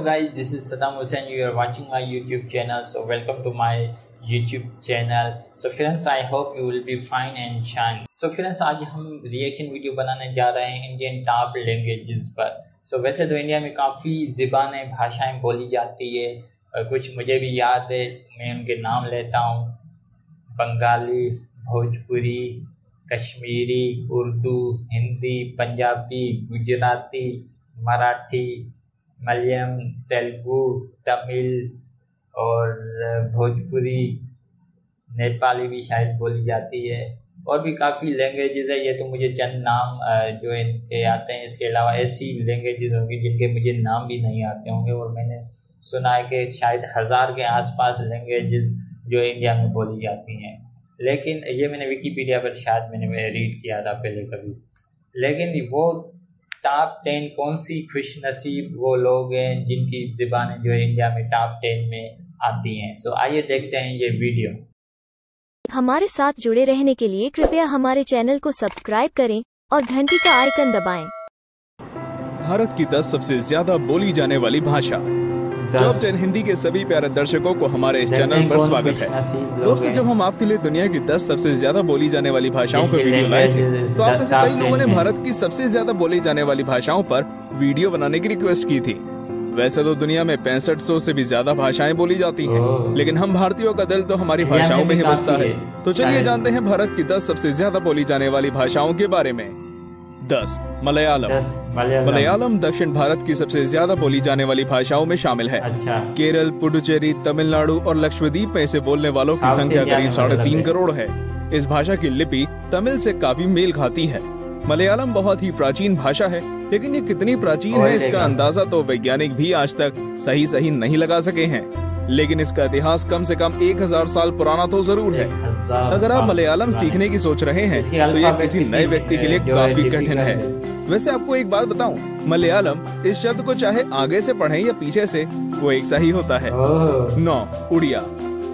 guys, this is Saddam Hussain. You are watching my YouTube channel. So welcome to my YouTube channel. So friends, I hope you will be fine and fine. So friends, आज हम reaction video बनाने जा रहे हैं Indian top languages पर. So वैसे तो India में काफ़ी ज़बानें भाषाएं बोली जाती है और कुछ मुझे भी याद है. मैं उनके नाम लेता हूँ: बंगाली, भोजपुरी, कश्मीरी, उर्दू, हिंदी, पंजाबी, गुजराती, मराठी, मलयालम, तेलुगु, तमिल और भोजपुरी, नेपाली भी शायद बोली जाती है. और भी काफ़ी लैंग्वेजेस है. ये तो मुझे चंद नाम जो इनके आते हैं. इसके अलावा ऐसी लैंग्वेजेस होंगी जिनके मुझे नाम भी नहीं आते होंगे. और मैंने सुना है कि शायद 1000 के आसपास लैंग्वेजेस जो इंडिया में बोली जाती हैं. लेकिन ये मैंने विकीपीडिया पर शायद मैंने रीड किया था पहले कभी. लेकिन वो टॉप 10 कौन सी खुशनसीब वो लोग हैं जिनकी ज़बानें जो है इंडिया में टॉप 10 में आती हैं. सो आइए देखते हैं ये वीडियो. हमारे साथ जुड़े रहने के लिए कृपया हमारे चैनल को सब्सक्राइब करें और घंटी का आइकन दबाएं. भारत की 10 सबसे ज्यादा बोली जाने वाली भाषा. टॉप 10 हिंदी के सभी प्यारे दर्शकों को हमारे इस चैनल पर स्वागत है. दोस्तों, जब हम आपके लिए दुनिया की 10 सबसे ज्यादा बोली जाने वाली भाषाओं का वीडियो लाए थे तो आप में से कई लोगों ने भारत की सबसे ज्यादा बोली जाने वाली भाषाओं पर वीडियो बनाने की रिक्वेस्ट की थी. वैसे तो दुनिया में 6500 से भी ज्यादा भाषाएं बोली जाती हैं, लेकिन हम भारतीयों का दिल तो हमारी भाषाओं में ही बसता है. तो चलिए जानते हैं भारत की 10 सबसे ज्यादा बोली जाने वाली भाषाओं के बारे में. 10. मलयालम. मलयालम दक्षिण भारत की सबसे ज्यादा बोली जाने वाली भाषाओं में शामिल है. केरल, पुडुचेरी, तमिलनाडु और लक्षद्वीप में इसे बोलने वालों की संख्या करीब 3.5 करोड़ है. इस भाषा की लिपि तमिल से काफी मेल खाती है. मलयालम बहुत ही प्राचीन भाषा है, लेकिन ये कितनी प्राचीन है इसका अंदाजा तो वैज्ञानिक भी आज तक सही नहीं लगा सके हैं. लेकिन इसका इतिहास कम से कम 1000 साल पुराना तो जरूर है. अगर आप मलयालम सीखने की सोच रहे हैं तो यह किसी नए व्यक्ति के लिए काफी कठिन है. वैसे आपको एक बात बताऊं, मलयालम इस शब्द को चाहे आगे से पढ़ें या पीछे से वो एक सा ही होता है. 9. उड़िया.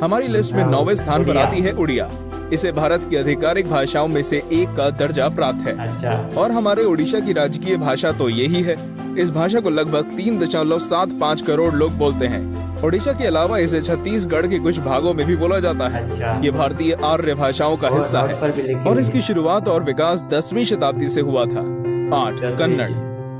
हमारी लिस्ट में 9वें स्थान पर आती है उड़िया. इसे भारत की आधिकारिक भाषाओं में से एक का दर्जा प्राप्त है. और हमारे उड़ीसा की राजकीय भाषा तो यही है. इस भाषा को लगभग 3.75 करोड़ लोग बोलते हैं. ओडिशा के अलावा इसे छत्तीसगढ़ के कुछ भागों में भी बोला जाता है. ये भारतीय आर्य भाषाओं का हिस्सा है और इसकी शुरुआत और विकास 10वीं शताब्दी से हुआ था. 8. कन्नड़.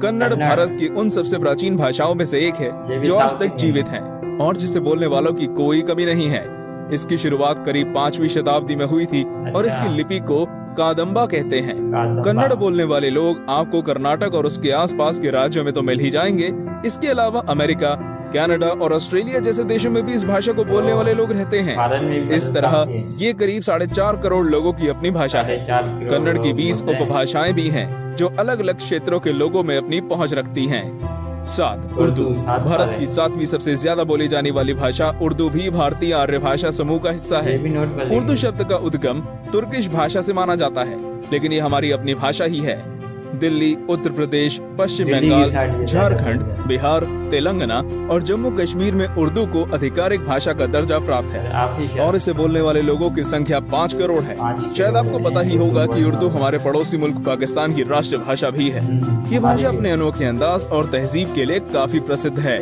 कन्नड़ भारत की उन सबसे प्राचीन भाषाओं में से एक है जो आज तक जीवित है और जिसे बोलने वालों की कोई कमी नहीं है. इसकी शुरुआत करीब 5वीं शताब्दी में हुई थी और इसकी लिपि को कादम्बा कहते हैं. कन्नड़ बोलने वाले लोग आपको कर्नाटक और उसके आसपास के राज्यों में तो मिल ही जाएंगे. इसके अलावा अमेरिका, कनाडा और ऑस्ट्रेलिया जैसे देशों में भी इस भाषा को बोलने वाले लोग रहते हैं. इस तरह ये करीब 4.5 करोड़ लोगों की अपनी भाषा है. कन्नड़ की 20 उपभाषाएं भी हैं जो अलग अलग क्षेत्रों के लोगों में अपनी पहुंच रखती हैं. 7. उर्दू. भारत की 7वीं सबसे ज्यादा बोली जाने वाली भाषा उर्दू भी भारतीय आर्य भाषा समूह का हिस्सा है. उर्दू शब्द का उद्गम तुर्किश भाषा से माना जाता है, लेकिन ये हमारी अपनी भाषा ही है. दिल्ली, उत्तर प्रदेश, पश्चिम बंगाल, झारखंड, बिहार, तेलंगाना और जम्मू कश्मीर में उर्दू को आधिकारिक भाषा का दर्जा प्राप्त है और इसे बोलने वाले लोगों की संख्या 5 करोड़ है. शायद आपको पता ही होगा कि उर्दू हमारे पड़ोसी मुल्क पाकिस्तान की राष्ट्रभाषा भी है. ये भाषा अपने अनोखे अंदाज और तहजीब के लिए काफी प्रसिद्ध है.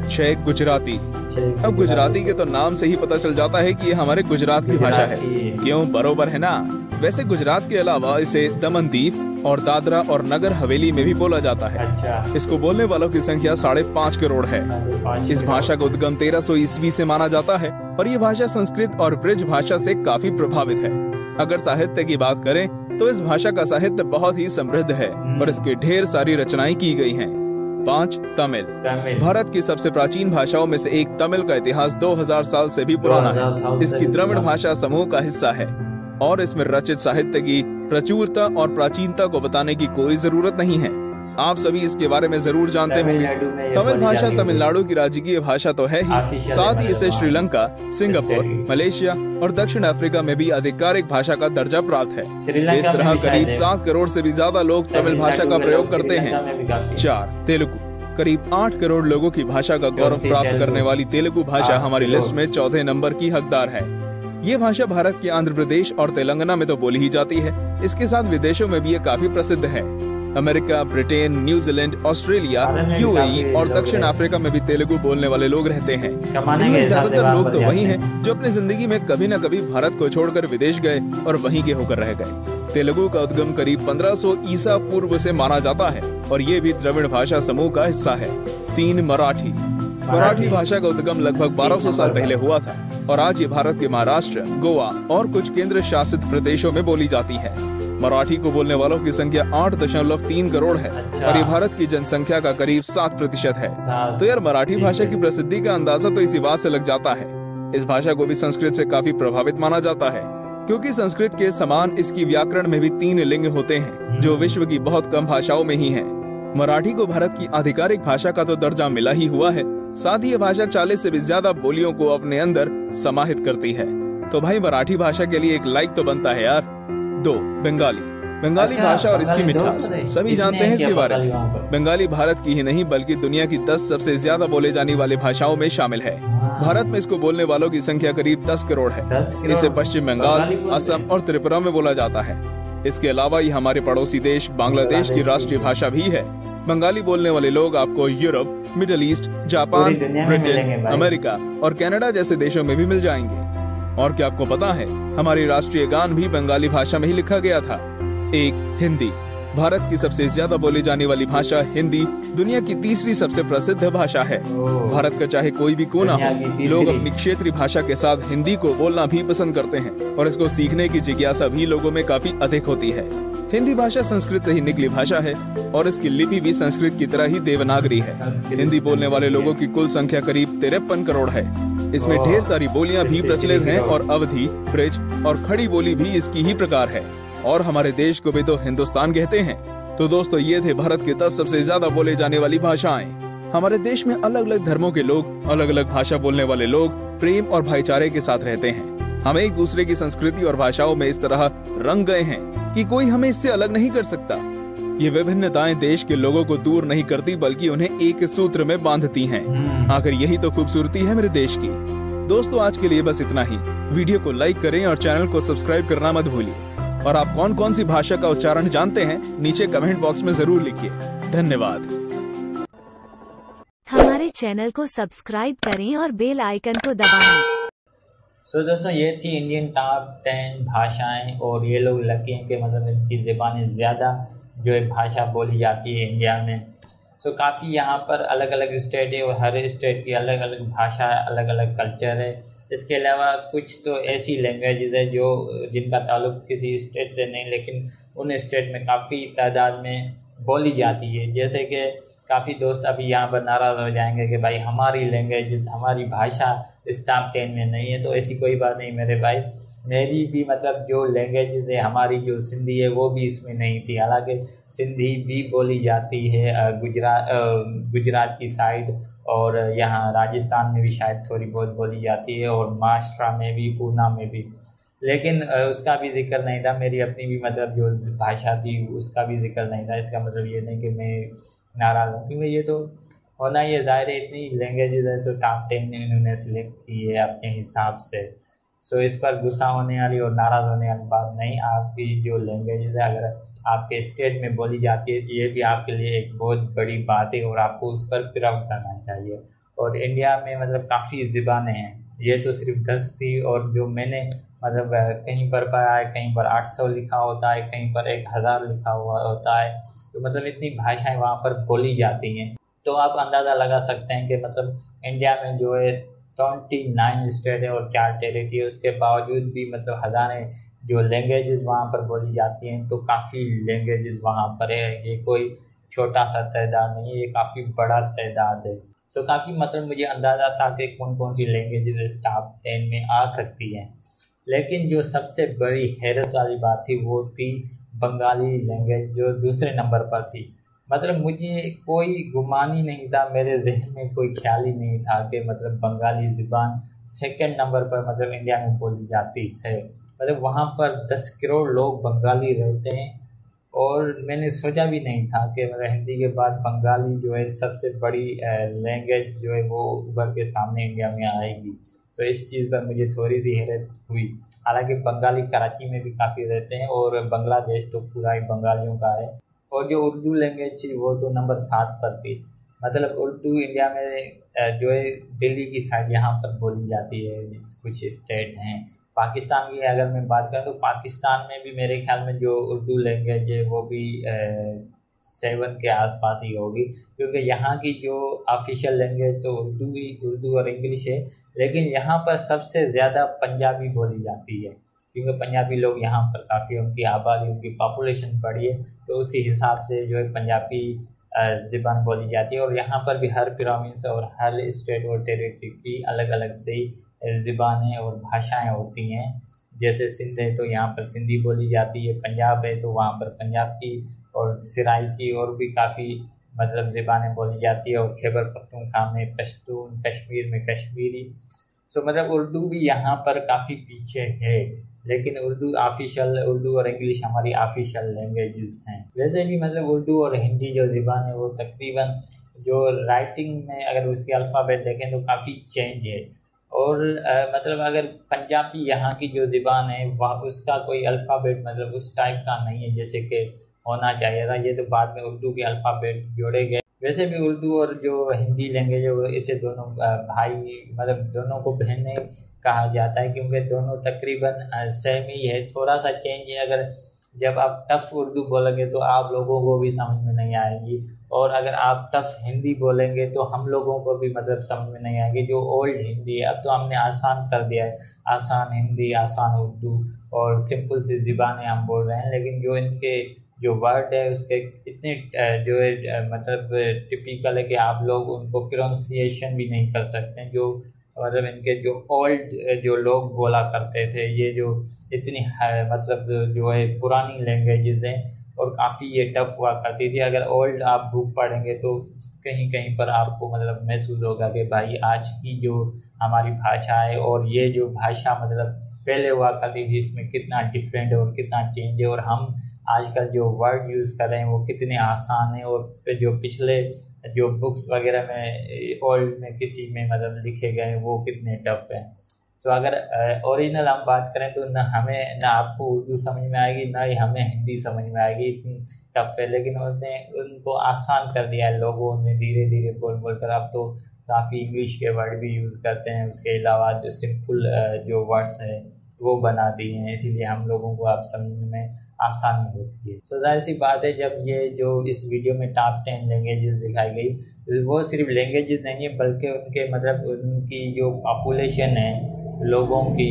6. गुजराती. अब गुजराती के तो नाम से ही पता चल जाता है कि ये हमारे गुजरात की भाषा है. क्यों, बरोबर है ना. वैसे गुजरात के अलावा इसे दमनदीव और दादरा और नगर हवेली में भी बोला जाता है. इसको बोलने वालों की संख्या 5.5 करोड़ है. इस भाषा का उद्गम 1300 ईस्वी से माना जाता है और ये भाषा संस्कृत और ब्रिज भाषा से काफी प्रभावित है. अगर साहित्य की बात करें तो इस भाषा का साहित्य बहुत ही समृद्ध है और इसकी ढेर सारी रचनाएं की गई हैं. 5. तमिल. भारत की सबसे प्राचीन भाषाओं में से एक तमिल का इतिहास 2000 साल से भी पुराना है. इसकी द्रविड़ भाषा समूह का हिस्सा है और इसमें रचित साहित्य की प्रचुरता और प्राचीनता को बताने की कोई जरूरत नहीं है. आप सभी इसके बारे में जरूर जानते होंगे. तमिल भाषा तमिलनाडु की राजकीय भाषा तो है ही, साथ ही इसे श्रीलंका, सिंगापुर, मलेशिया और दक्षिण अफ्रीका में भी आधिकारिक भाषा का दर्जा प्राप्त है. इस तरह करीब 7 करोड़ से भी ज्यादा लोग तमिल भाषा का प्रयोग करते हैं. 4. तेलुगु. करीब 8 करोड़ लोगों की भाषा का गौरव प्राप्त करने वाली तेलुगु भाषा हमारी लिस्ट में 4थे नंबर की हकदार है. ये भाषा भारत के आंध्र प्रदेश और तेलंगाना में तो बोली ही जाती है. इसके साथ विदेशों में भी ये काफी प्रसिद्ध है. America, Britain, New Zealand, Australia, UAE और दक्षिण अफ्रीका में भी तेलुगु बोलने वाले लोग रहते हैं। इनमें ज्यादातर लोग तो वही हैं जो अपनी जिंदगी में कभी न कभी भारत को छोड़कर विदेश गए और वहीं के होकर रह गए। तेलुगु का उद्गम करीब 1500 ईसा पूर्व से माना जाता है और ये भी द्रविड़ भाषा समूह का हिस्सा है। 3 मराठी भाषा का उद्गम लगभग 1200 साल पहले हुआ था और आज ये भारत के महाराष्ट्र, गोवा और कुछ केंद्र शासित प्रदेशों में बोली जाती है। मराठी को बोलने वालों की संख्या 8.3 करोड़ है और ये भारत की जनसंख्या का करीब 7% है। तो यार मराठी भाषा की प्रसिद्धि का अंदाजा तो इसी बात से लग जाता है। इस भाषा को भी संस्कृत से काफी प्रभावित माना जाता है, क्योंकि संस्कृत के समान इसकी व्याकरण में भी 3 लिंग होते हैं जो विश्व की बहुत कम भाषाओं में ही हैं। मराठी को भारत की आधिकारिक भाषा का तो दर्जा मिला ही हुआ है, साथ ही ये भाषा 40 से भी ज्यादा बोलियों को अपने अंदर समाहित करती है। तो भाई मराठी भाषा के लिए एक लाइक तो बनता है यार। 2 बंगाली भाषा और इसकी मिठास, सभी जानते हैं इसके बारे में। बंगाली भारत की ही नहीं बल्कि दुनिया की 10 सबसे ज्यादा बोले जाने वाली भाषाओं में शामिल है। भारत में इसको बोलने वालों की संख्या करीब 10 करोड़ है। इसे पश्चिम बंगाल, असम और त्रिपुरा में बोला जाता है। इसके अलावा ये हमारे पड़ोसी देश बांग्लादेश की राष्ट्रीय भाषा भी है। बंगाली बोलने वाले लोग आपको Europe, middle east, Japan, Britain, America और कनाडा जैसे देशों में भी मिल जाएंगे। और क्या आपको पता है, हमारी राष्ट्रीय गान भी बंगाली भाषा में ही लिखा गया था। 1 हिंदी, भारत की सबसे ज्यादा बोली जाने वाली भाषा हिंदी दुनिया की 3री सबसे प्रसिद्ध भाषा है। भारत का चाहे कोई भी कोना हो, लोग अपनी क्षेत्रीय भाषा के साथ हिंदी को बोलना भी पसंद करते हैं और इसको सीखने की जिज्ञासा भी लोगों में काफी अधिक होती है। हिंदी भाषा संस्कृत से ही निकली भाषा है और इसकी लिपि भी संस्कृत की तरह ही देवनागरी है। हिंदी बोलने वाले लोगों की कुल संख्या करीब 53 करोड़ है। इसमें ढेर सारी बोलियां भी प्रचलित हैं और अवधी, ब्रिज और खड़ी बोली भी इसकी ही प्रकार है। और हमारे देश को भी तो हिंदुस्तान कहते हैं। तो दोस्तों ये थे भारत के 10 सबसे ज्यादा बोले जाने वाली भाषाएं। हमारे देश में अलग अलग धर्मों के लोग, अलग अलग भाषा बोलने वाले लोग प्रेम और भाईचारे के साथ रहते हैं। हम एक दूसरे की संस्कृति और भाषाओं में इस तरह रंग गए हैं कि कोई हमें इससे अलग नहीं कर सकता। ये विभिन्नताएं देश के लोगों को दूर नहीं करती बल्कि उन्हें एक सूत्र में बांधती हैं। आखिर यही तो खूबसूरती है मेरे देश की। दोस्तों आज के लिए बस इतना ही। वीडियो को लाइक करें और चैनल को सब्सक्राइब करना मत भूलिए। और आप कौन कौन सी भाषा का उच्चारण जानते हैं नीचे कमेंट बॉक्स में जरूर लिखिए। धन्यवाद। हमारे चैनल को सब्सक्राइब करें और बेल आइकन को दबाएं। सो दोस्तों ये थी इंडियन टॉप 10 भाषाएं और ये लोग लकी हैं कि मतलब इनकी ज़बानें ज़्यादा जो है भाषा बोली जाती है इंडिया में। सो काफ़ी यहाँ पर अलग अलग स्टेट है और हर स्टेट की अलग अलग भाषा है, अलग अलग कल्चर है। इसके अलावा कुछ तो ऐसी लैंग्वेजेस है जो जिनका ताल्लुक किसी स्टेट से नहीं लेकिन उन स्टेट में काफ़ी तादाद में बोली जाती है। जैसे कि काफ़ी दोस्त अभी यहाँ पर नाराज़ हो जाएंगे कि भाई हमारी लैंग्वेजेस, हमारी भाषा इस टॉप 10 में नहीं है। तो ऐसी कोई बात नहीं मेरे भाई, मेरी भी मतलब जो लैंग्वेजेस है, हमारी जो सिंधी है वो भी इसमें नहीं थी। हालांकि सिंधी भी बोली जाती है गुजरात की साइड और यहाँ राजस्थान में भी शायद थोड़ी बहुत बोली जाती है और महाराष्ट्र में भी, पूना में भी, लेकिन उसका भी जिक्र नहीं था। मेरी अपनी भी मतलब जो भाषा थी उसका भी जिक्र नहीं था। इसका मतलब ये नहीं कि मैं नाराज़ हूँ, क्योंकि ये तो होना ही है, ज़ाहिर है इतनी लैंग्वेजेस है तो टॉप 10 इन्होंने सिलेक्ट की है अपने हिसाब से। सो इस पर गुस्सा होने वाली और नाराज़ होने वाली बात नहीं। आपकी जो लैंग्वेजेस है अगर आपके स्टेट में बोली जाती है तो ये भी आपके लिए एक बहुत बड़ी बात है और आपको उस पर प्राउड करना चाहिए। और इंडिया में मतलब काफ़ी ज़बानें हैं, ये तो सिर्फ 10 थी और जो मैंने मतलब कहीं पर पढ़ा है, कहीं पर 800 लिखा होता है, कहीं पर 1000 लिखा हुआ होता है। तो मतलब इतनी भाषाएं वहाँ पर बोली जाती हैं। तो आप अंदाज़ा लगा सकते हैं कि मतलब इंडिया में जो है 29 स्टेट है और 4 टेरिटरी है, उसके बावजूद भी मतलब हज़ारें जो लैंग्वेजेस वहाँ पर बोली जाती हैं। तो काफ़ी लैंग्वेजेस वहाँ पर है, ये कोई छोटा सा तादाद नहीं है, ये काफ़ी बड़ा तादाद है। सो काफ़ी मतलब मुझे अंदाज़ा था कि कौन कौन सी लैंग्वेजेस इस टॉप 10 में आ सकती हैं। लेकिन जो सबसे बड़ी हैरत वाली बात थी वो थी बंगाली लैंग्वेज, जो दूसरे नंबर पर थी। मतलब मुझे कोई गुमान ही नहीं था, मेरे जहन में कोई ख्याल ही नहीं था कि मतलब बंगाली ज़बान सेकंड नंबर पर मतलब इंडिया में बोली जाती है। मतलब वहाँ पर 10 करोड़ लोग बंगाली रहते हैं और मैंने सोचा भी नहीं था कि मतलब हिंदी के बाद बंगाली जो है सबसे बड़ी लैंग्वेज जो है वो उभर के सामने इंडिया में आएगी। तो इस चीज़ पर मुझे थोड़ी सी हैरत हुई। हालांकि बंगाली कराची में भी काफ़ी रहते हैं और बांग्लादेश तो पूरा ही बंगालियों का है। और जो उर्दू लैंग्वेज थी वो तो नंबर 7 पर थी। मतलब उर्दू इंडिया में जो है दिल्ली की साइड यहाँ पर बोली जाती है, कुछ स्टेट हैं। पाकिस्तान की अगर मैं बात करूँ तो पाकिस्तान में भी मेरे ख्याल में जो उर्दू लैंग्वेज है वो भी 7 के आसपास ही होगी, क्योंकि यहाँ की जो ऑफिशियल लैंग्वेज तो उर्दू और इंग्लिश है, लेकिन यहाँ पर सबसे ज़्यादा पंजाबी बोली जाती है, क्योंकि पंजाबी लोग यहाँ पर काफ़ी, उनकी आबादी, उनकी पॉपुलेशन बढ़ी है, तो उसी हिसाब से जो है पंजाबी ज़बान बोली जाती है। और यहाँ पर भी हर प्रोविंस और हर स्टेट और टेरिटरी की अलग अलग से ज़बानें और भाषाएं होती हैं। जैसे सिंध है तो यहाँ पर सिंधी बोली जाती है, पंजाब है तो वहाँ पर पंजाब की और सराइकी और भी काफ़ी मतलब ज़बानें बोली जाती है, और खैबर पख्तूनख्वा में पश्तून, कश्मीर में कश्मीरी। सो मतलब उर्दू भी यहाँ पर काफ़ी पीछे है, लेकिन उर्दू और इंग्लिश हमारी ऑफिशियल लैंग्वेजेस हैं। वैसे भी मतलब उर्दू और हिंदी जो ज़बान है वो तकरीबन जो राइटिंग में अगर उसके अल्फ़ाबेट देखें तो काफ़ी चेंज है। और मतलब अगर पंजाबी यहाँ की जो ज़बान है वह उसका कोई अल्फ़ाबेट मतलब उस टाइप का नहीं है जैसे कि होना चाहिए था, ये तो बाद में उर्दू के अल्फ़ाबेट जोड़े गए। वैसे भी उर्दू और जो हिंदी लैंग्वेज है वो इसे दोनों भाई मतलब दोनों को बहनें कहा जाता है, क्योंकि दोनों तकरीबन सेम ही है, थोड़ा सा चेंज है। अगर जब आप टफ उर्दू बोलेंगे तो आप लोगों को भी समझ में नहीं आएगी, और अगर आप टफ हिंदी बोलेंगे तो हम लोगों को भी मतलब समझ में नहीं आएगी। जो ओल्ड हिंदी है अब तो हमने आसान कर दिया है, आसान हिंदी, आसान उर्दू और सिंपल सी ज़बानें हम बोल रहे हैं, लेकिन जो इनके जो वर्ड है उसके इतने जो है मतलब टिपिकल है कि आप लोग उनको प्रोनाउंसिएशन भी नहीं कर सकते हैं। जो मतलब इनके जो ओल्ड जो लोग बोला करते थे, ये जो इतनी मतलब जो है पुरानी लैंग्वेजेस हैं और काफ़ी ये टफ हुआ करती थी। अगर ओल्ड आप बुक पढ़ेंगे तो कहीं कहीं पर आपको मतलब महसूस होगा कि भाई आज की जो हमारी भाषा है और ये जो भाषा मतलब पहले हुआ करती थी इसमें कितना डिफरेंट है और कितना चेंज है, और हम आजकल जो वर्ड यूज़ कर रहे हैं वो कितने आसान है, और जो पिछले जो बुक्स वगैरह में ओल्ड में किसी में मतलब लिखे गए वो कितने टफ हैं। तो अगर ओरिजिनल हम बात करें तो ना आपको उर्दू समझ में आएगी, ना ही हमें हिंदी समझ में आएगी, इतनी टफ है। लेकिन उनको आसान कर दिया है लोगों ने धीरे धीरे बोल कर। अब तो काफ़ी इंग्लिश के वर्ड भी यूज़ करते हैं, उसके अलावा जो सिंपल जो वर्ड्स हैं वो बना दिए हैं, इसीलिए हम लोगों को अब समझने में आसानी होती है। तो जाहिर सी बात है जब ये जो इस वीडियो में टॉप 10 लैंग्वेजेस दिखाई गई, वो सिर्फ लैंग्वेजेस नहीं है बल्कि उनके मतलब उनकी जो पॉपुलेशन है लोगों की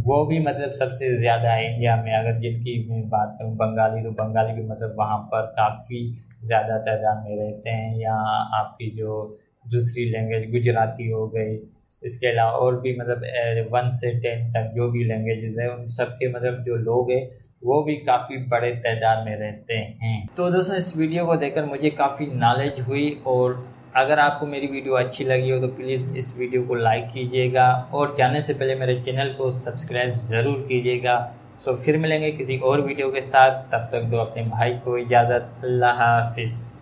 वो भी मतलब सबसे ज़्यादा है इंडिया में। अगर जिनकी मैं बात करूँ बंगाली, तो बंगाली भी मतलब वहाँ पर काफ़ी ज़्यादा तादाद में रहते हैं। या आपकी जो दूसरी लैंग्वेज गुजराती हो गई, इसके अलावा और भी मतलब 1 से 10 तक जो भी लैंग्वेजेस है उन सब के मतलब जो लोग हैं वो भी काफ़ी बड़े तादाद में रहते हैं। तो दोस्तों इस वीडियो को देखकर मुझे काफ़ी नॉलेज हुई, और अगर आपको मेरी वीडियो अच्छी लगी हो तो प्लीज़ इस वीडियो को लाइक कीजिएगा, और जाने से पहले मेरे चैनल को सब्सक्राइब ज़रूर कीजिएगा। सो फिर मिलेंगे किसी और वीडियो के साथ, तब तक दो अपने भाई को इजाज़त। अल्लाह हाफिज़।